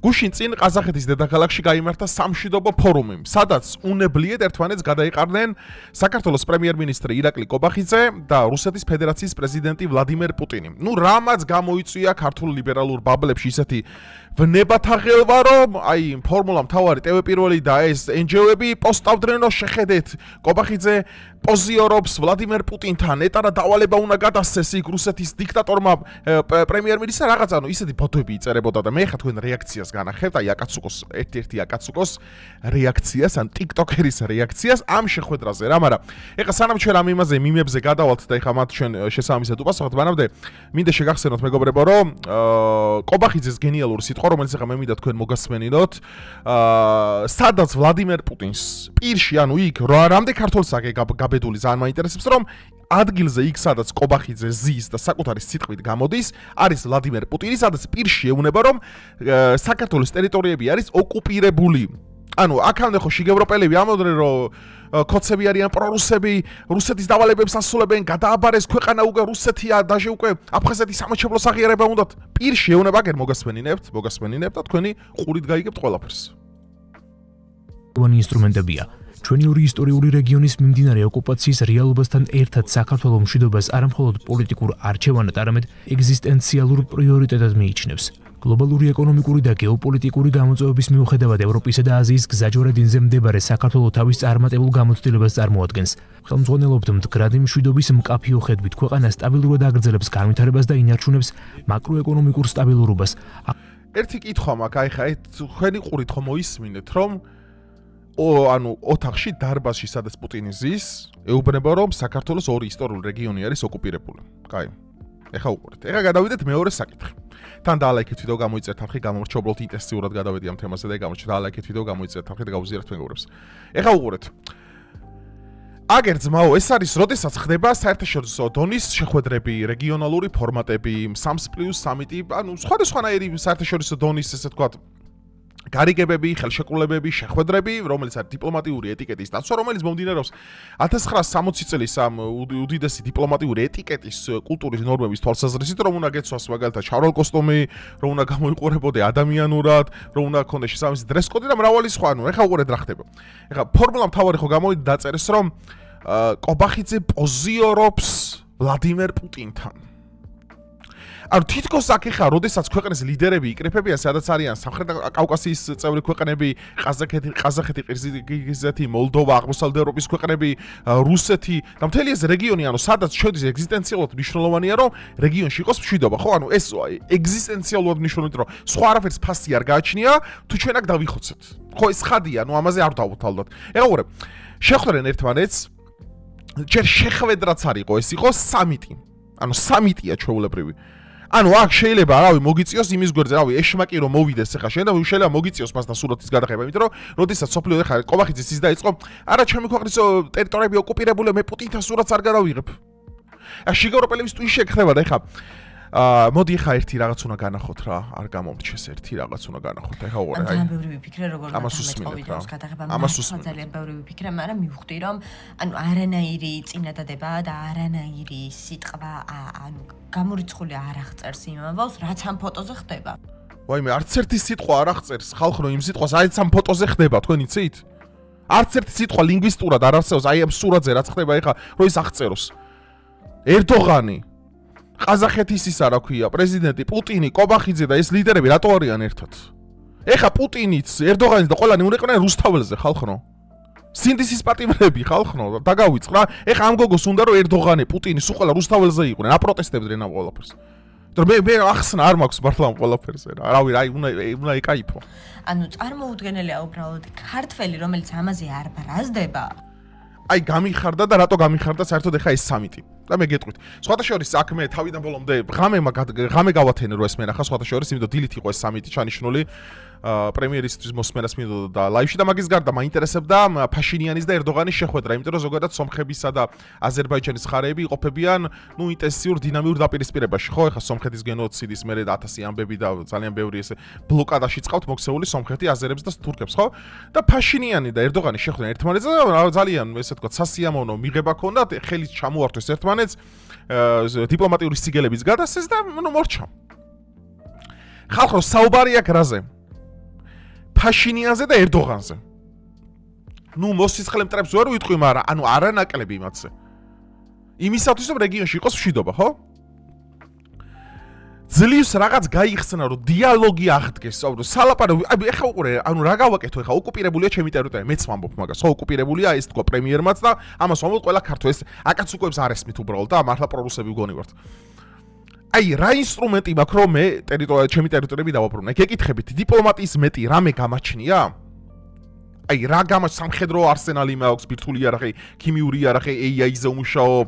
გუშინ წინ ყაზახეთის დედაქალაქში გაიმართა სამშვიდობო ფორუმი, სადაც უნებლიეთ ერთმანეთს გადაეყარნენ საქართველოს პრემიერ-მინისტრი ირაკლი კობახიძე და რუსეთის ფედერაციის პრეზიდენტი ვლადიმერ პუტინი. რამაც გამოიწვია ქართულ ლიბერალურ ბაბლებში ისეთი ვნებათა ღელვა, რომ აი ფორმულა მთავარი TV პირველი და ეს NGO-ები პოსტავდნენ, რომ შეხედეთ კობახიძე პოზიორობს ვლადიმერ პუტინთან, ეტარა დავალება უნდა გადასცეს იქ რუსეთის დიქტატორმა პრემიერ-მინისტრს რაღაცა, ისეთი ფოტოები იწერებოდა და მე ხა თქვენ რეაქციას განახებთ, აი აკაცუკოს ერთ-ერთი აკაცუკოს რეაქციას, ან TikToker-ის რეაქციას ამ შეხვედრაზე რა, მაგრამ ეხა სანამ ჩვენ ამ იმაზე მიმებზე გადავალთ და ეხა მათ ჩვენ შესაბამისად უპასუხოთ, მანამდე მინდა შეგახსენოთ მეგობრებო, რომ კობახიძეს გენიალური სიტყვა, რომელიც ეხა მე მინდა თქვენ მოგასმენინოთ, სადაც ვლადიმერ პუტინს პირში, ანუ იქ რამდენ ქართველს აქ გაბედული ძალიან მაინტერესებს, რომ ადგილზე იქ სადაც კობახიძე ზის და საკუთარი სიტყვით გამოდის, არის ვლადიმერ პუტინი, სადაც პირში ეუბნება, რომ საქართველოს ტერიტორიები არის ოკუპირებული. ანუ აქამდე ხო შიგევროპელები ამბობდნენ, რომ ქოცები არიან პრორუსები, რუსეთის დავალებებს ასრულებენ, გადააბარეს ქვეყანა უკვე რუსეთია, დაჟე უკვე აფხაზეთის სამოჩებლო აღიარება უნდათ. პირში ეუბნება, აგერ მოგასმენინებთ და თქვენი ყურით გაიგებთ ყველაფერს. ინსტრუმენტებია. ჩვენი ორი ისტორიული რეგიონის მიმდინარე ოკუპაციის რეალობასთან ერთად საქართველოს მშვიდობას არამხოლოდ პოლიტიკურ არჩევანად, არამედ ეგზისტენციალურ პრიორიტეტად მიიჩნევს. გლობალური ეკონომიკური და გეოპოლიტიკური გამოწვევების მიუხედავად ევროპისა და აზიის გზაჯვარედინზე მდებარე საქართველოს თავის წარმატებულ გამოცდილებას წარმოადგენს. ხელმძღვანელობთ მდგრადი მშვიდობის მკაფიო ხედვით ქვეყანა სტაბილურად აგრძელებს განვითარებას და ინარჩუნებს მაკროეკონომიკურ სტაბილურობას. ერთი კითხვა მაქვს, აი ხა თქვენი ყურით ხომ მოისმინეთ, რომ ანუ ოთახში დარბაზში სადაც პუტინი ზის, ეუბნება, რომ საქართველოს ორი ისტორიული რეგიონი არის ოკუპირებული. კაი. ეხა უყურეთ. ეხა გადავიდეთ მეორე საკითხი. თან დაალაიქეთ ვიდეო გამოიწერთ არხი, გამორჩეულოთ ინტენსიურად გადავედი ამ თემაზე და გამორჩეთ დაალაიქეთ ვიდეო გამოიწერთ არხი და გავუზიარეთ მეგობრებს. ეხა უყურეთ. აგერ ძმაო, ეს არის როდესაც ხდება საერთაშორისო დონის შეხვედრები, რეგიონალური ფორმატები, 3+3, ანუ სხვადასხვანაირი საერთაშორისო დონის ესე თქვა გარიგებები, ხელშეკრულებები, შეხვედრები, რომელიც არის დიპლომატიური ეტიკეტის დაცვა, რომელიც მომდინარეობს 1960 წლის ამ უდიდესი დიპლომატიური ეტიკეტის კულტურის ნორმების თვალსაზრისით, რომ უნდა გეცვას მაგალითად შარვალ კოსტუმი, რომ უნდა გამოიყურებოდე ადამიანურად, რომ უნდა გქონდეს შესაბამისი დრესკოდი და მრავალი სხვა. ანუ ეხა უყურეთ რა ხდება. ეხა ფორმულა მთავარი ხო გამოვიდა დაწერეს, რომ კობახიძე პოზიორობს ვლადიმერ პუტინთან. ანუ თითქოს აქ ხა, როდესაც ქვეყნის ლიდერები იკრიფებიან, სადაც არიან სამხრეთ კავკასიის წევრი ქვეყნები, ყაზახეთი, ყირგიზეთი, მოლდოვა, აღმოსავლეთ ევროპის ქვეყნები, რუსეთი და მთელი ეს რეგიონი, ანუ სადაც შედის ეგზისტენციალურად მნიშვნელოვანია, რომ რეგიონში იყოს მშვიდობა. ხო, ანუ ეს ეგზისტენციალურად მნიშვნელოვანია, რომ სხვა არაფერს ფასი არ გააჩნია, თუ ჩვენ აქ დავიხოცეთ. ხო, ეს ხადია, ანუ ამაზე არ დავუთავდოთ. ეხლა უყურე, შეხვდნენ ერთმანეთს, ჯერ შეხვედრაც არ იყო, ეს იყო სამიტი. ანუ სამიტია ჩვეულებრივი. ანუ აქ შეიძლება რავი მოგიწიოს იმის გვერდზე, რავი ეშმაკი რომ მოვიდეს ახლა შენ და შეიძლება მოგიწიოს მასთან სურათის გადაღება, იმიტომ რომ როდესაც სოფლიო ახლა კობახიძის ის დაიწყო, არა ჩემი ქვეყნის ტერიტორიები ოკუპირებულია, მე პუტინთან სურათს არ გადავიღებ. ახლა შიგევროპელების თუ ისე ხდება და ახლა მოდი ახლა ერთი რაღაც უნდა განახოთ რა, არ გამომრჩეს ერთი რაღაც უნდა განახოთ. ახლა უყურე, აი. ძალიან ბევრი ვიფიქრე, როგორ ვიდეოს გადაღება, მაგრამ ძალიან ბევრი ვიფიქრე, მაგრამ მივხვდი რომ ანუ არანაირი წინადადება და არანაირი სიტყვა ანუ გამორიცხული არ აღწერს იმ ამბავს, რაც ამ ფოტოზე ხდება. ვაიმე, არც ერთი სიტყვა არ აღწერს ხალხო იმ სიტყვას, აი ამ ფოტოზე ხდება, თქვენ იცით? არც ერთი სიტყვა ლინგვისტურად არ არსებობს, აი ამ სურათზე რაც ხდება ეხლა, რომ ის აღწეროს. ერდოღანი, ყაზახეთის ისა რა ქვია, პრეზიდენტი პუტინი, კობახიძე და ეს ლიდერები რატო არიან ერთად? ეხლა პუტინიც, ერდოღანიც და ყველანი უნდა იყვნენ რუსთაველზე ხალხო. სინდისის პატიმრები ხალხო, დაგავიწყდა. ეხლა ამ გოგოს უნდა რომ ერდოღანი, პუტინი სულ ყველა რუსთაველზე იყვნენ, აპროტესტებდნენ ამ ყველაფერს. მე ახსნა არ მაქვს მართლა ამ ყველაფერზე რა. რავი, აი უნდა ეკაიფო. ანუ წარმოუდგენელია უბრალოდ ქართველი, რომელიც ამაზე არ ბრაზდება. აი გამიხარდა და რატო გამიხარდა საერთოდ ეხა ეს სამიტი. და მე გეტყვით. სხვათა შორის აქ მე თავიდან ბოლომდე ღამე გავათენე რო ესმენა ხა სხვათა შორის, იმიტომ დილით იყო ეს სამიტი ჩანიშნული. პრემიერისთვის მოსმენას მინდოდა და ლაივში და მაგის გარდა მაინტერესებდა ფაშინიანის და ერდოღანის შეხვედრა, იმიტომ რომ ზოგადად სომხებისა და აზერბაიჯანის ხარები იყოფებიან, ნუ ინტენსიურ დინამიურ დაპირისპირებაში, ხო, ეხა სომხეთის გენოციდის მერე 1000 ამბები და ძალიან ბევრი ესე ბლოკადაში წავთ მოქცეული სომხეთი აზერებს და თურქებს, ხო? და ფაშინიანი და ერდოღანი შეხვდნენ ერთმანეთს და ძალიან ესე თქვა სასიამოვნო მიღება ჰქონდათ, ხელით ჩამოართვეს ერთმანეთს, დიპლომატიური სიგელებიც გადასცეს და ნუ მორჩა. ხალხო საუბარი აქ რაზე? ფაშინიანზე და ერდოღანზე. ნუ მოსისხლე მტრებს ვერ ვიტყვი, მაგრამ ანუ არანაკლები იმათზე. იმისათვის რომ რეგიონში იყოს მშვიდობა, ხო? ძლივს რაღაც გაიხსნა, რომ დიალოგი აღდგეს, სალაპარო, ეხა უყურე, ანუ რა გავაკეთო ეხა, ოკუპირებულია ჩემი ტერიტორია, მეც ვამბობ მაგას, ხო, ოკუპირებულია ეს თქვა პრემიერმაც და ამას ვამბობ ყველა ქართველს, აკაცუკოებს არ ესმით უბრალოდ და მართლა პრორუსები ვგონი ვართ. აი, რა ინსტრუმენტი მაქვს, რომ მე ჩემი ტერიტორიები დავაბრუნე? გეკითხებით, დიპლომატიის მეტი რამე გამაჩნია? აი, რა სამხედრო არსენალი მაქვს, ბირთვული იარაღი, ქიმიური იარაღი, AI-ზე უმუშაობ,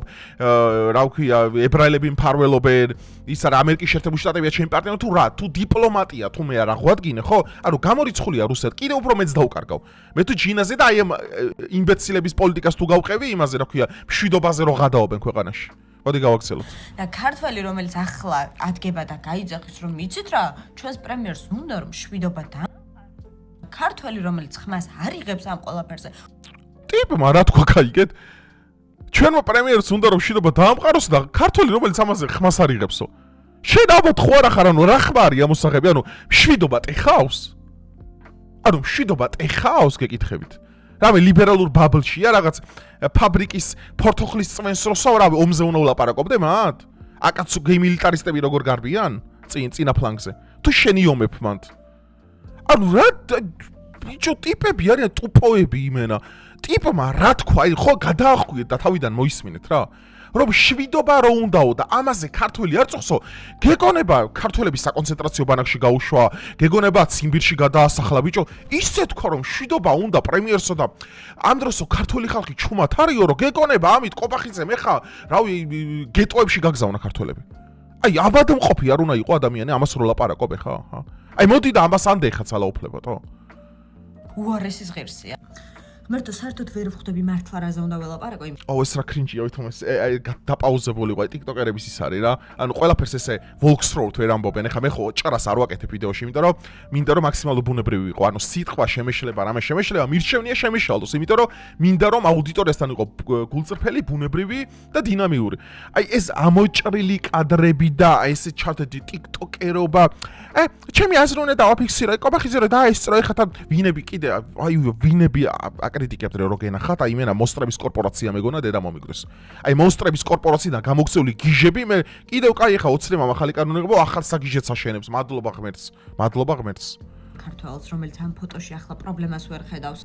რა ვქვია, ებრაელები მფარველობენ, ის არა ამერიკის შეერთებული შტატებია ჩემი პარტნიორი თუ რა, თუ დიპლომატია, თუ მე არა ღვადგინე, ხო? ანუ გამორიცხულია რუსეთ, კიდევ უფრო მეც დავკარგავ. მე თუ ჯინაზე და აი ამ იმბეცილების პოლიტიკას თუ გავყევი იმაზე, რა ვქვია, მშვიდობაზე რო გადაობენ ქვეყანაში. მოდი გავაქცელოთ. და ქართველი, რომელიც ახლა ადგება და გაიძახის, რომ იცით რა, ჩვენს პრემიერს უნდა რომ მშვიდობა და ქართველი, რომელიც ხმას არ იღებს ამ ყველაფერზე. ტიპმა რა თქვა კაიგეთ? ჩვენმა პრემიერს უნდა რომ მშვიდობა დაამყაროს და ქართველი, რომელიც ამაზე ხმას არ იღებსო. შენ ალბათ ხო არა ხარ, ანუ რა ხმარი ამოსაღები, ანუ მშვიდობა ტეხავს? ანუ მშვიდობა ტეხავს გეკითხებით. რავი ლიბერალურ ბაბლშია რაღაც ფაბრიკის ფორთოხლის წვენს როსავ რავი ომზე უნდა ვლაპარაკობდე მათ? აკაცუკი მილიტარისტები როგორ გარბიან? წინა ფლანგზე. თუ შენი ომებ მანდ. ანუ რა ბიჭო ტიპები არიან ტუპოები იმენა. ტიპმა რა თქვა, ხო გადაახვიეთ და თავიდან მოისმინეთ რა. რომ შვიდობა რო უნდაო და ამაზე ქართველი არ წოხსო. გეგონება ქართველები საკონცენტრაციო ბანაკში გაუშვა, გეგონება ციმბირში გადაასახლა ბიჭო. ისე თქვა რომ შვიდობა უნდა პრემიერსო და ამ დროსო ქართველი ხალხი ჩუმად არისო რომ გეგონება ამით ყობახიძემ ეხა რავი გეტოებში გაგზავნა ქართველები. აი აბადმყოფი არ უნდა იყო ადამიანი ამას რო ლაპარაკობ ეხა. აი მოდი და ამას ანდეხა ძალაუფლებათო. უარესის ღირსია. მერტო საერთოდ ვერ ვხვდები მართლა რაზე უნდა ველაპარაკო იმ. აუ ეს რა კრინჯია ვითომ ეს აი დაპაუზებული ყო ტიკტოკერების ის არის რა. ანუ ყველაფერს ესე ვოლკსროუდ ვერ ამბობენ. ეხა მე ხო ჭრას არ ვაკეთებ ვიდეოში, იმიტომ რომ მინდა რომ მაქსიმალურად ბუნებრივი იყო. ანუ სიტყვა შემეშლება, რამე შემეშლება, მირჩევნია შემეშალოს, იმიტომ რომ მინდა რომ აუდიტორიასთან იყო გულწრფელი, ბუნებრივი და დინამიური. აი ეს ამოჭრილი კადრები და აი ესე ჩავდედი ტიკტოკერობა. ჩემი აზრი უნდა დავაფიქსირო. ყობახიძე რა დაესწრო ეხა თან ვინები კიდე აი ვინები აკრიტიკებდნენ რომ გენახათ, აი მენა მოსტრების კორპორაცია მეგონა დედა მომიგდეს. აი მოსტრების კორპორაციიდან გამოქცეული გიჟები მე კიდევ კაი ხა ოცნებამ ახალი კანონი ყო ახალ საგიჟეთს აშენებს. მადლობა ღმერთს. მადლობა ღმერთს. ქართველს რომელიც ამ ფოტოში ახლა პრობლემას ვერ ხედავს.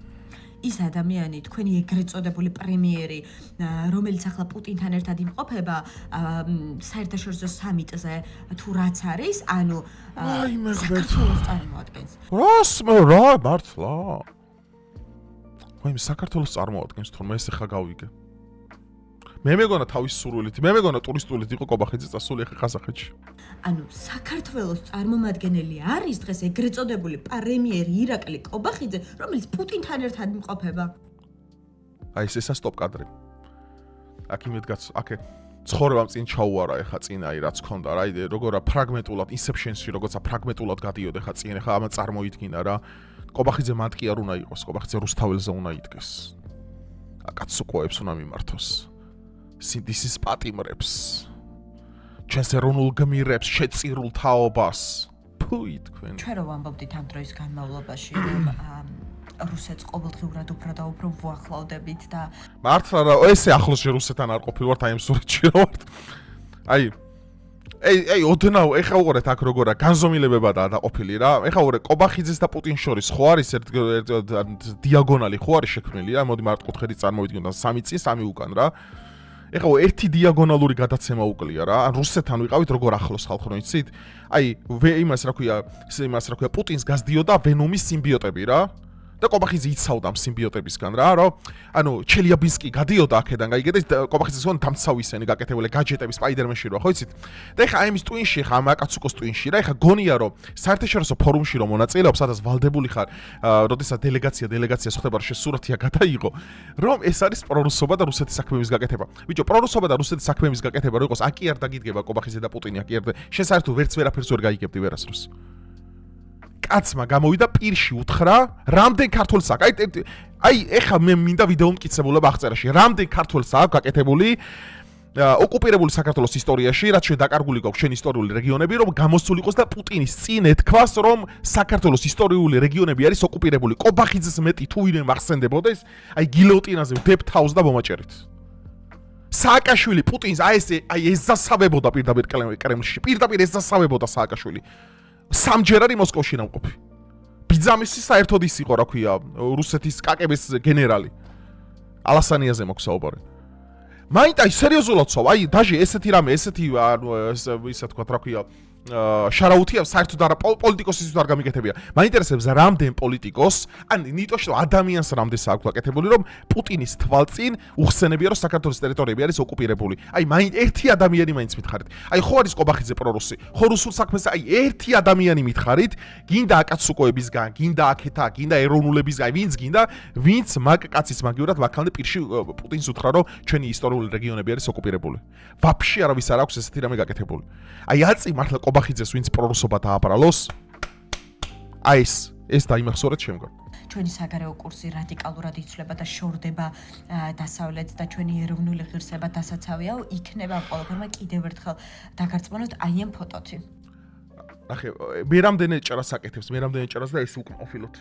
ის ადამიანი თქვენი ეგრეთ წოდებული პრემიერი, რომელიც ახლა პუტინთან ერთად იმყოფება საერთაშორისო სამიტზე თუ რაც არის, ანუ აი მე ღმერთს წარმოადგენს. რას მე რა მართლა? მე საქართველოს წარმოადგენს თორემ ეს ხა გავიგე. მე მეგონა თავის სურვილით, მე მეგონა ტურისტულით იყო ყობახიძე წასული ხა ყაზახეთში. ანუ საქართველოს წარმომადგენელი არის დღეს ეგრეთ წოდებული პრემიერი ირაკლი ყობახიძე, რომელიც პუტინთან ერთად იმყოფება. აი ეს სტოპ კადრი. აქ იმედგაც, აქ ცხოვრებამ წინ ჩაუარა ეხა წინ აი რაც ქონდა რა, აი როგორა ფრაგმენტულად ინსეფშენში როგორცა ფრაგმენტულად გადიოდა ეხა წინ ეხა ამა წარმოიდგინა რა. ყობახიძე მანდ კი არ უნდა იყოს, ყობახიძე რუსთაველზე უნდა იდგეს. აკაცუკოებს უნდა მიმართოს. სინდისის პატიმრებს. ჩვენს ეროვნულ გმირებს შეწირულ თაობას. ფუი თქვენ. ჩვენ რო ვამბობდით ამ დროის განმავლობაში, რომ რუსეთს ყოველდღიურად უფრო და უფრო ვუახლოვდებით და მართლა რა, ესე ახლოს რუსეთთან არ ყოფილვართ აი ამ სურათში რა ვართ. აი ოდნავ ეხა უყურეთ აქ როგორა განზომილებება დაყოფილი რა. ეხა უყურე ყობახიძეს და პუტინს შორის ხო არის ერთ დიაგონალი ხო არის შექმნილი რა. მოდი მარტკუთხედით წარმოვიდგინოთ 3 წინ 3 უკან რა. ეხა ერთი დიაგონალური გადაცემა უკლია რა. ან რუსეთთან ვიყავით როგორ ახლოს ხალხო იცით? აი იმას რა ქვია პუტინს გასდიოდა ვენომის სიმბიოტები რა. და ყობახიძე იცავდა ამ სიმბიოტებისგან რა, რომ ანუ ჩელიაბინსკი გადიოდა აქედან, გაიგეთ, ყობახიძეს გონ დამცავისენი გაკეთებული გაჯეტები სპაიდერმენში რა, ხო იცით? და ეხა აი ამის ტვინში, ხა ამ აკაცუკოს ტვინში რა, ეხა გონია რომ საერთაშორისო ფორუმში რომ მონაწილეობს, სადაც ვალდებული ხარ, როდესაც დელეგაცია ხდება, შესურათია გადაიღო, რომ ეს არის პრორუსობა და რუსეთის საქმეების გაკეთება. ბიჭო, პრორუსობა და რუსეთის საქმეების გაკეთება რო იყოს, აკი არ დაგიდგება ყობახიძე და პუტინი, აკი არ შენ საერთოდ ვერაფერს ვერ გაიგებდი ვერასდროს. კაცმა გამოვიდა პირში უთხრა, რამდენ ქართველს აქვს? აი, ეხა მე მინდა ვიდეო მტკიცებულება აღწერაში. რამდენ ქართველს აქვს გაკეთებული ოკუპირებული საქართველოს ისტორიაში, რაც ჩვენ დაკარგული გვაქვს ჩვენ ისტორიული რეგიონები, რომ გამოსული იყოს და პუტინის წინ ეთქვას, რომ საქართველოს ისტორიული რეგიონები არის ოკუპირებული. კობახიძეს მეტი თუ ვინმე მახსენდებოდეს, აი გილოტინაზე ვდებ თავს და მომაჭერით. სააკაშვილი პუტინს აი ეზასავებოდა პირდაპირ კრემლში, პირდაპირ ეზასავებოდა სააკაშვილი. სამჯერ არის მოსკოვში ნამყოფი. ბიძამისი საერთოდ ის იყო, რა ქვია, რუსეთის კაკების გენერალი. ალასანიაზე მოგსაუბარი. მაინც აი სერიოზულად ვსვავ, აი დაჟე ესეთი რამე, ესეთი ისა თქვა რა ქვია, შარაუთია საერთოდ არა პოლიტიკოსის არ გამიკეთებია. მაინტერესებს რამდენ პოლიტიკოს, ან ნიტოში ადამიანს რამდენს აქვს გაკეთებული, რომ პუტინის თვალწინ უხსენებია, რომ საქართველოს ტერიტორიები არის ოკუპირებული. აი მაინც ერთი ადამიანი მაინც მითხარით. აი ხო არის კობახიძე პრორუსი, ხო რუსულ საქმეს აი ერთი ადამიანი მითხარით, გინდა აკაცუკოებისგან, გინდა აქეთა, გინდა ეროვნულებისგან, ვინც გინდა, ვინც მაგ კაცის მაგივრად ვაქამდე პირში პუტინს უთხრა, რომ ჩვენი ისტორიული რეგიონები არის ოკუპირებული. ვაფშე არავის არ აქვს ესეთი რამე გაკეთებული. აი აწი მართლა კობახიძეს ვინც პრორუსობა დააბრალოს. აი ეს დაიმახსოვრეთ შემდგომ. ჩვენი საგარეო კურსი რადიკალურად იცვლება და შორდება დასავლეთს და ჩვენი ეროვნული ღირსება დასაცავია, იქნება ყველაფერმა კიდევ ერთხელ დაგარწმუნოთ აი ამ ფოტოთი. ნახე, მე რამდენი ჭრას აკეთებს, მე რამდენი ჭრას და ეს უკმაყოფილოთ.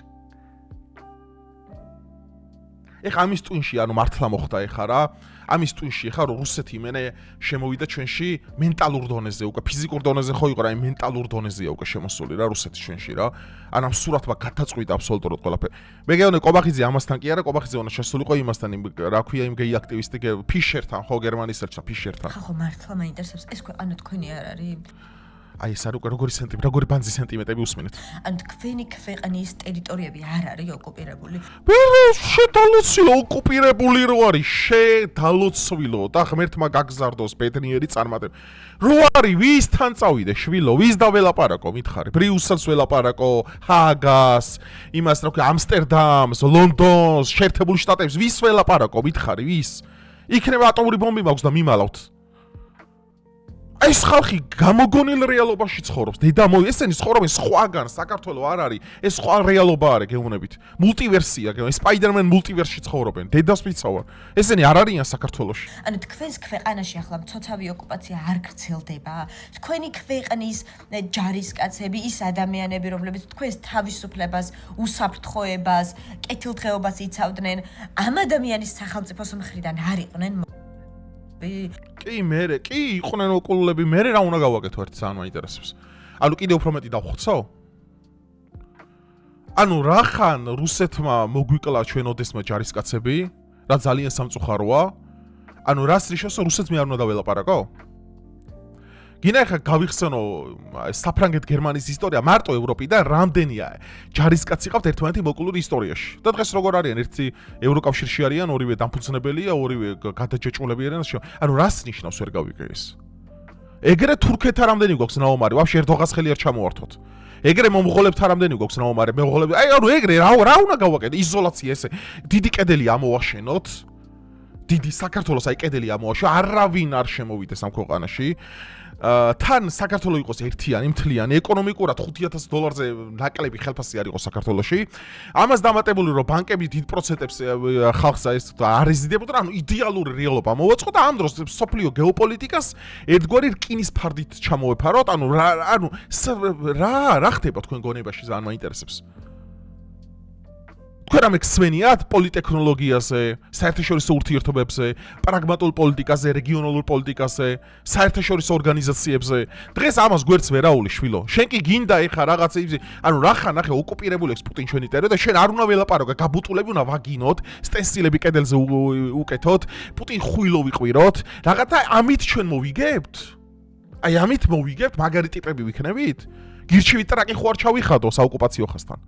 ეხა ამის ტვინში, ანუ მართლა მოხდა ეხა რა. ამის ტვინში ეხა რუსეთი იმენე შემოვიდა ჩვენში მენტალურ დონეზე, უკვე ფიზიკურ დონეზე ხო იყო რა, აი მენტალურ დონეზეა უკვე შემოსული რა რუსეთი ჩვენში რა. ან ამ სურათმა გადაწყვიტა აბსოლუტურად ყველაფერი. მე გეუბნე კობახიძე ამასთან კი არა, კობახიძე უნდა შესულიყო იმასთან, რა ქვია იმ გეი აქტივისტი ფიშერთან, ხო გერმანიის ერჩა ფიშერთან. ხო მართლა მაინტერესებს ეს ქვეყანა თქვენი არ არის? აი ეს არ უკვე როგორი ბანძი სენტიმეტრები უსმინეთ. ან თქვენი ქვეყნის ტერიტორიები არ არის ოკუპირებული? შედალოცილო ოკუპირებული რო არის, შედალოცილო და ღმერთმა გაგზარდოს ბედნიერი წარმატება. რო არის ვისთან წავიდე შვილო, ვის დაველაპარაკო მითხარი? ბრიუსელს ველაპარაკო, ჰაგას, იმას რა ქვია, ამსტერდამს, ლონდონს, შეერთებული შტატებს, ვის ველაპარაკო მითხარი? ვის? იქნება ატომური ბომბი მაქვს და მიმალავთ. ეს ხალხი გამოგონილ რეალობაში ცხოვრობს. ესენი ცხოვრობენ სხვაგან, საქართველო არ არის. ეს სხვა რეალობა არის, გეუბნებით. მულტივერსია, სპაიდერმენ მულტივერსში ცხოვრობენ. დედას ვიცავარ. ესენი არ არიან საქართველოში. ანუ თქვენს ქვეყანაში ახლა მცოცავი ოკუპაცია არ გრძელდება. თქვენი ქვეყნის ჯარისკაცები, ის ადამიანები, რომლებიც თქვენს თავისუფლებას, უსაფრთხოებას, კეთილდღეობას იცავდნენ, ამ ადამიანის სახელმწიფოს მხრიდან არ იყვნენ კი იყვნენ ოკულები, მე რა უნდა გავაკეთო ერთ ძალიან მაინტერესებს. ანუ კიდე უფრო მეტი დავხვცო? ანუ რახან რუსეთმა მოგვიკლა ჩვენ ოდესმა ჯარისკაცები, რა ძალიან სამწუხაროა. ანუ რას რიშოს რუსეთს მე არ უნდა დაველაპარაკო? გინდა ხა გავიხსენო საფრანგეთ გერმანიის ისტორია მარტო ევროპიდან რამდენია ჯარისკაცი ყავთ ერთმანეთი მოკლული ისტორიაში. და დღეს როგორ არიან ერთი ევროკავშირში არიან, ორივე დამფუძნებელია, ორივე გადაჯეჭულები არიან. ანუ რას ნიშნავს ვერ გავიგე ეს? ეგრე თურქეთთან რამდენი გვაქვს ნაომარი, ვაფშე ერდოღას ხელი არ ჩამოვართოთ. ეგრე მომღოლებთან რამდენი გვაქვს ნაომარი, მეღოლები. აი ანუ ეგრე რა უნდა გავაკეთე? იზოლაცია ესე. დიდი კედელი ამოვაშენოთ. დიდი საქართველოს აი კედელი ამოვაშენოთ. არავინ არ შემოვიდეს ამ ქვეყანაში. თან საქართველოს იყოს ერთიანი, მთლიანი, ეკონომიკურად $5,000-ზე ნაკლები ხელფასი არ იყოს საქართველოში. ამას დამატებული რომ ბანკები დიდ პროცენტებს ხალხს ეს არიზიდებოდნენ, ანუ იდეალური რეალობა მოვაწყო და ამ დროს სოფლიო გეოპოლიტიკას ერთგვარი რკინის ფარდით ჩამოვეფაროთ, ანუ რა ხდება თქვენ გონებაში, ძალიან მაინტერესებს. თქვენ რამე გსმენიათ პოლიტექნოლოგიაზე, საერთაშორისო ურთიერთობებზე, პრაგმატულ პოლიტიკაზე, რეგიონალურ პოლიტიკაზე, საერთაშორისო ორგანიზაციებზე. დღეს ამას გვერდს ვერაული შვილო. შენ კი გინდა ეხა რაღაცა იბზი, ანუ რახან ნახე ოკუპირებული აქვს პუტინ ჩვენი ტერიტორია და შენ არ უნდა ველაპარაკო, გაბუტულები უნდა ვაგინოთ, სტენსილები კედელზე უკეთოთ, პუტინ ხუილო ვიყვიროთ, რაღაცა ამით ჩვენ მოვიგებთ? აი ამით მოვიგებთ, მაგარი ტიპები ვიქნებით? გირჩივი ტრაკი ხო არ ჩავიხადო საოკუპაციო ხასთან.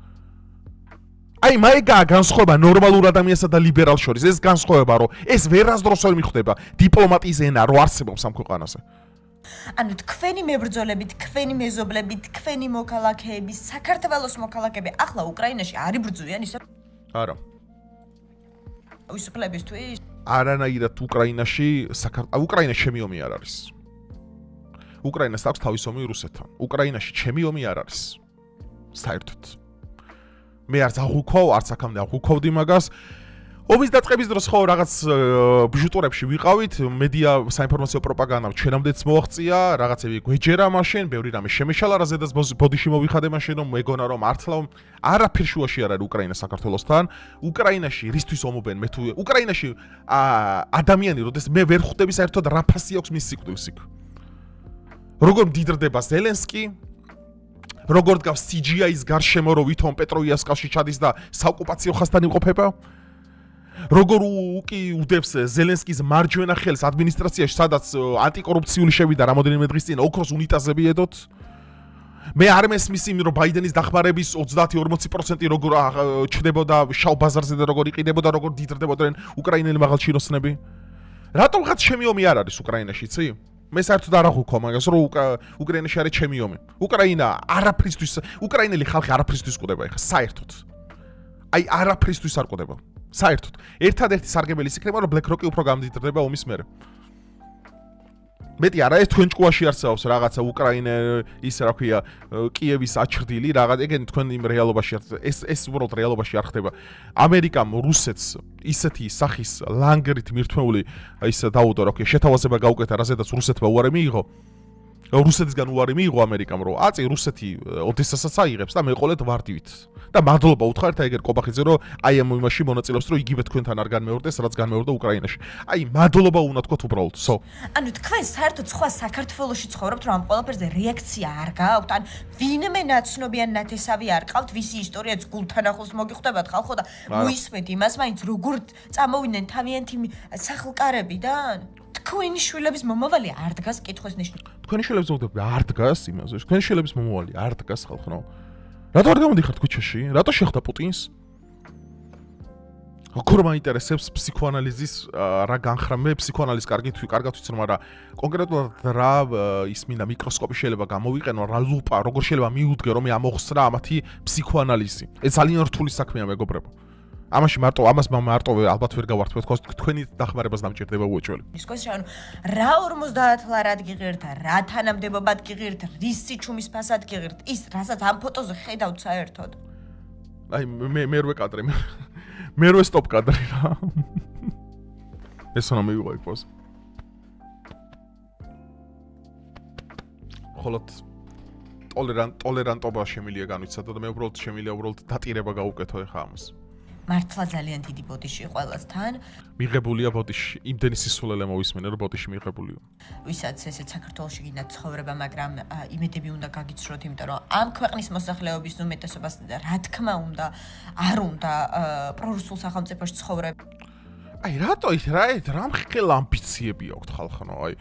აი მაიგაა განსხვავება ნორმალურ ადამიანსა და ლიბერალ შორის. ეს განსხვავება რომ ეს ვერასდროს ვერ მიხვდება დიპლომატიის ენა რო არსებობს ამ ქვეყანაზე. ანუ თქვენი მებრძოლები, თქვენი მეზობლები, თქვენი მოქალაქეები, საქართველოს მოქალაქეები ახლა უკრაინაში არ იბრძვიან ისე? არა. თავისუფლებისთვის? არანაირად უკრაინაში უკრაინა ჩემი ომი არ არის. უკრაინას აქვს თავის ომი რუსეთთან. უკრაინაში ჩემი ომი არ არის. საერთოდ. მე არც აღუქოვ, არც აქამდე აღუქოვდი მაგას. ომის დაწყების დროს ხო რაღაც ბიჟუტურებში ვიყავით, მედია საინფორმაციო პროპაგანდამ ჩვენამდეც მოაღწია, რაღაცები გვეჯერა მაშინ, ბევრი რამე შემეშალა, რაზედაც ბოდიში მოვიხადე მაშინ, რომ მეგონა რომ მართლა არაფერ შუაში არ არის უკრაინა საქართველოსთან. უკრაინაში რისთვის ომობენ მე თუ უკრაინაში ადამიანი როდეს მე ვერ ხვდები საერთოდ რა ფასი აქვს მის სიკვდილს იქ. როგორ მდიდრდება ზელენსკი, როგორ დგავს CGI-ის გარშემო, რომ ვითომ პეტროვიასკაში ჩადის და საოკუპაციო ხაზთან იმყოფება. როგორ უკი უდევს ზელენსკის მარჯვენა ხელს ადმინისტრაციაში, სადაც ანტიკორუფციული შევიდა რამოდენიმე დღის წინ ოქროს უნიტაზები ედოთ. მე არ მესმის იმ რომ ბაიდენის დახმარების 30-40% როგორ ჩნდებოდა შავ ბაზარზე და როგორ იყიდებოდა, როგორ დიდრდებოდნენ უკრაინელი მაღალჩინოსნები. რატომღაც ჩემი ომი არ არის უკრაინაში, იცი? მე საერთოდ არ აღვიქვა მაგას, რომ უკრაინაში არის ჩემი ომი. უკრაინა არაფრისთვის, უკრაინელი ხალხი არაფრისთვის ყვდება ეხა საერთოდ. აი არაფრისთვის არ ყვდება. საერთოდ. ერთადერთი სარგებელი ის იქნება, რომ BlackRock-ი უფრო გამდიდრდება ომის მერე. მეტი არა ეს თქვენ ჭკუაში არსებობს რაღაცა უკრაინა ის რა ქვია კიევის აჩრდილი რაღაც ეგენი თქვენ იმ რეალობაში ეს უბრალოდ რეალობაში არ ხდება. ამერიკამ რუსეთს ისეთი სახის ლანგერით მირთმეული ის დაუდო რა ქვია შეთავაზება გაუკეთა რაზედაც რუსეთმა უარი მიიღო. რუსეთისგან უარი მიიღო ამერიკამ რომ აწი რუსეთი ოდესასაც აიღებს და მეყოლეთ ვარდივით. და მადლობა უთხრეთ ეგერ კობახიძე რომ აი ამ იმაში მონაწილეობს რომ იგივე თქვენთან არ განმეორდეს რაც განმეორდა უკრაინაში. აი მადლობა უნდა თქვათ უბრალოდ. ანუ თქვენ საერთოდ სხვა საქართველოში ცხოვრობთ რომ ამ ყველაფერზე რეაქცია არ გააქვთ? ან ვინმე ნაცნობიან ნათესავი არ ყავთ, ვისი ისტორიაც გულთან ახლოს მოგიხვდებათ ხალხო და მოისმენთ იმას მაინც როგორ წამოვიდნენ თავიანთი სახლკარებიდან? თქვენი შვილების მომავალი არ დგას კითხვის ნიშნით. თქვენი შვილების მომავალი არ დგას იმაზე. თქვენი შვილების მომავალი არ დგას ხალხო. რატო არ გამოდიხართ ქუჩაში? რატო შეხვდა პუტინს? როგორ მაინტერესებს ფსიქოანალიზის რა განხრა მე ფსიქოანალიზს კარგად ვიცნობ, მაგრამ კონკრეტულად რა ის მინდა მიკროსკოპი შეიძლება გამოვიყენო, რა ლუპა, როგორ შეიძლება მიუდგე რომ მე ამოხსნა ამათი ფსიქოანალიზი. ეს ძალიან რთული საქმეა მეგობრებო. ამაში ამას მარტო ალბათ ვერ გავართვეთ, თქვენი დახმარებას დამჭირდება უეჭველი. ისკოში ანუ რა 50 ლარად გიღირთ, რა თანამდებობად გიღირთ, რის სიჩუმის ფასად გიღირთ, ის რასაც ამ ფოტოზე ხედავთ საერთოდ. აი მე რვე კადრი მე რვე სტოპ კადრი რა. ეს უნდა მივიღო პოზ. ხოლოთ ტოლერანტობა შემილია განვიცადო და მე უბრალოდ შემილია დატირება გავუკეთო ეხა ამას. მართლა ძალიან დიდი ბოდიში ყველასთან. მიღებულია ბოდიში. იმდენი სისულელე მოვისმენე რომ ბოდიში მიღებულია. ვისაც ესეც საქართველოში გინდა ცხოვრება, მაგრამ იმედები უნდა გაგიცროთ, იმიტომ რომ ამ ქვეყნის მოსახლეობის უმეტესობას რა თქმა უნდა არ უნდა პრორუსულ სახელმწიფოში ცხოვრება. აი რატო ის რა მხელ ამბიციები აქვს ხალხო, აი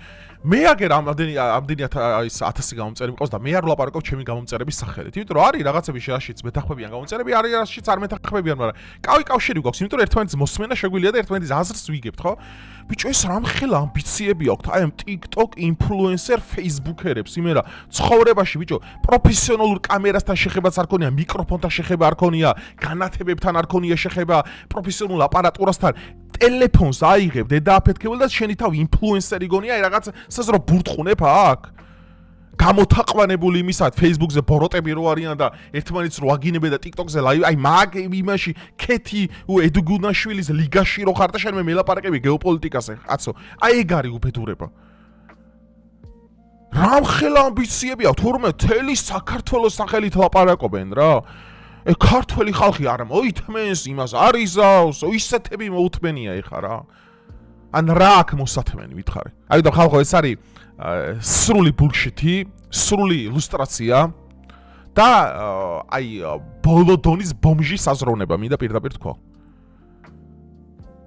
მე აგერ ამდენი 1000 გამომწერი მყავს და მე არ ვლაპარაკობ ჩემი გამომწერების სახელით. იმიტომ რომ არის რაღაცები შეაშიც მეთახმებიან გამომწერები, არის რაღაცშიც არ მეთახმებიან, მაგრამ კავშირი გვაქვს, იმიტომ რომ ერთმანეთის მოსმენა შეგვიძლია და ერთმანეთის აზრს ვიგებთ, ხო? ბიჭო ეს რა მხელ ამბიციები აქვს? აი ამ TikTok ინფლუენსერ Facebook-ერებს იმერა ცხოვრებაში ბიჭო პროფესიონალურ კამერასთან შეხებაც არ ქონია, მიკროფონთან შეხება არ ქონია, განათებებთან არ ქონია შეხება, პროფესიონალურ აპარატურასთან ტელეფონს აიღებ დედააფეთქებელ და შენი თავი ინფლუენსერი გონია, აი რაღაც საზრო ბურთყუნებ აქ. გამოთაყვანებული იმისად Facebook-ზე ბოროტები რო არიან და ერთმანეთს რო აგინებენ და TikTok-ზე ლაივ, აი მაგ იმაში ქეთი ედუგუნაშვილის ლიგაში რო ხარ და შენ მე მელაპარაკები გეოპოლიტიკაზე, კაცო. აი ეგ არის უბედურება. რა მხელ ამბიციები აქვს? თურმე თელი საქართველოს სახელით ლაპარაკობენ რა. ქართველი ხალხი არ მოითმენს იმას, არ იზავს, ისეთები მოუთმენია ეხა რა. ან რა აქ მოსათმენი ვითხარი. აი და ხალხო ეს არის სრული ბულშიტი, სრული ილუსტრაცია და აი ბოლო დონის ბომჟი საზროვნება, მინდა პირდაპირ თქვა.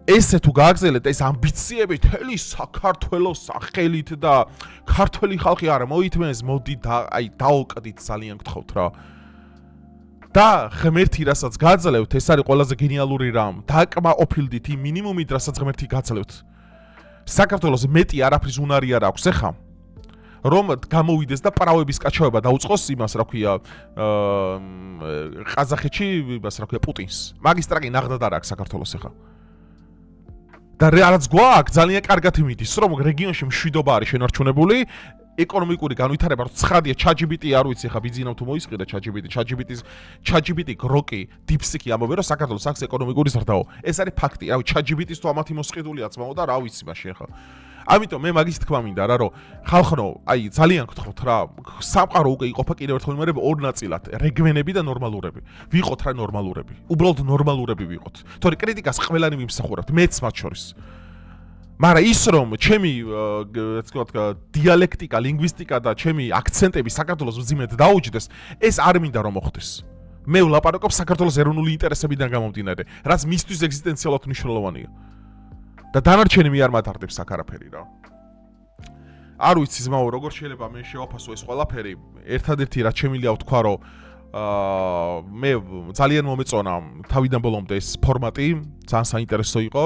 ესე თუ გააგზელეთ ეს ამბიციები თელი საქართველოს სახელით და ქართველი ხალხი არ მოითმენს, მოდი და აი დაოკდით ძალიან გთხოვთ რა. და ღმერთი რასაც გაძლევთ, ეს არის ყველაზე გენიალური რამ. დაკმაყოფილდით იმ მინიმუმით, რასაც ღმერთი გაძლევთ. საქართველოს მეტი არაფრის უნარი არ აქვს ეხა. რომ გამოვიდეს და პრავების კაჩავება დაუწყოს იმას, რა ქვია, ყაზახეთში, იმას, რა ქვია, პუტინს. მაგის ტრაკი ნახდად არ აქვს საქართველოს ეხა. და რაც გვაქვს ძალიან კარგად მიდის, რომ რეგიონში მშვიდობა არის შენარჩუნებული, ეკონომიკური განვითარება, რომ ცხადია ChatGPT არ ვიცი, ხა ბიძინავ თუ მოისყიდა ChatGPT გროკი, DeepSeek ამბობენ, რომ საქართველოს აქვს ეკონომიკური ზრდაო. ეს არის ფაქტი. რავი, ChatGPT-ს თუ ამათი მოსყიდულია ძმაო და რა ვიცი მაშინ ხა. ამიტომ მე მაგის თქმა მინდა რა, რომ ხალხო, აი ძალიან გთხოვთ რა, სამყარო უკვე იყოფა კიდევ ერთხელ მერე ორ ნაწილად, რეგმენები და ნორმალურები. ვიყოთ რა ნორმალურები. უბრალოდ ნორმალურები ვიყოთ. თორე კრიტიკას ყველანი მიმსახურებთ, მეც მათ შორის. მაგრამ ის რომ ჩემი ასე ვთქვათ, დიალექტიკა, ლინგვისტიკა და ჩემი აქცენტები საქართველოს მძიმედ დაუჯდეს, ეს არ მინდა რომ მოხდეს. მე ვლაპარაკობ საქართველოს ეროვნული ინტერესებიდან გამომდინარე, რაც მისთვის ეგზისტენციალურად მნიშვნელოვანია. და დანარჩენი მე არ მატარდებს აქ არაფერი რა. არ ვიცი ზმაო, როგორ შეიძლება მე შევაფასო ეს ყველაფერი. ერთადერთი რაც შემიძლია ვთქვა, რომ მე ძალიან მომეწონა თავიდან ბოლომდე ეს ფორმატი, ძალიან საინტერესო იყო.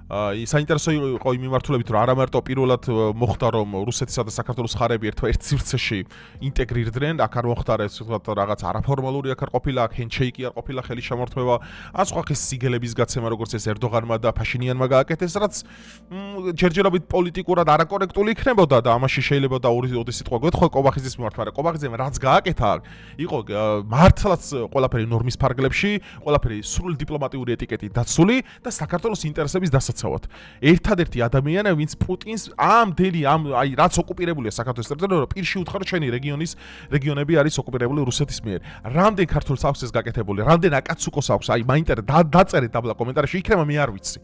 საინტერესო იყო იმ მიმართულებით, რომ არა მარტო პირველად მოხდა, რომ რუსეთისა და საქართველოს ხარები ერთ სივრცეში ინტეგრირდნენ, აქ არ მოხდა ეს ვთქვათ რაღაც არაფორმალური აქ არ ყოფილა, აქ ჰენდშეიკი არ ყოფილა, ხელი შემართმევა, ან სხვა ხის სიგელების გაცემა, როგორც ეს ერდოღანმა და ფაშინიანმა გააკეთეს, რაც ჯერჯერობით პოლიტიკურად არაკორექტული იქნებოდა და ამაში შეიძლება და ორი სიტყვა გვეთხოვა კობახიძის მიმართ, მაგრამ კობახიძემ რაც გააკეთა, იყო მართლაც ყველაფერი ნორმის ფარგლებში, ყველაფერი სრული დიპლომატიური ეტიკეტით დაცული და საქართველოს ინტერესების დასაცავად. ერთადერთი ადამიანი, ვინც პუტინს აი რაც ოკუპირებულია საქართველოს ტერიტორია, პირში უთხარ, რომ ჩვენი რეგიონები არის ოკუპირებული რუსეთის მიერ. რამდენ ქართულს აქვს ეს გაკეთებული, რამდენ აკაცუკოს აქვს, აი მაინტერესებს დაწერეთ დაბლა კომენტარებში, იქნება მე არ ვიცი.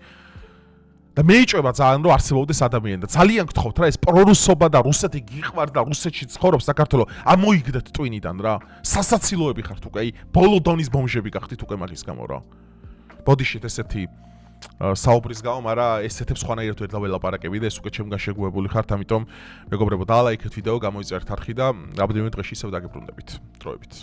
და მეიჭვება ძალიან რომ არსებობდეს ადამიანი და ძალიან გთხოვთ რა ეს პრორუსობა და რუსეთი გიყვართ და რუსეთში ცხოვრობს საქართველო ამოიგდეთ ტვინიდან რა. სასაცილოები ხართ უკვე, აი ბოლო დონის ბომჟები გახდით უკვე მაგის გამო რა. ბოდიშით ესეთი საუბრის გამო, მაგრამ ესეთებს ხვანაირად ვერ დაველაპარაკები და ეს უკვე ჩემგან შეგუებული ხართ, ამიტომ მეგობრებო, დალაიქეთ ვიდეო, გამოიწერეთ არხი და რამოდენიმე დღეში ისევ დაგებრუნდებით. დროებით.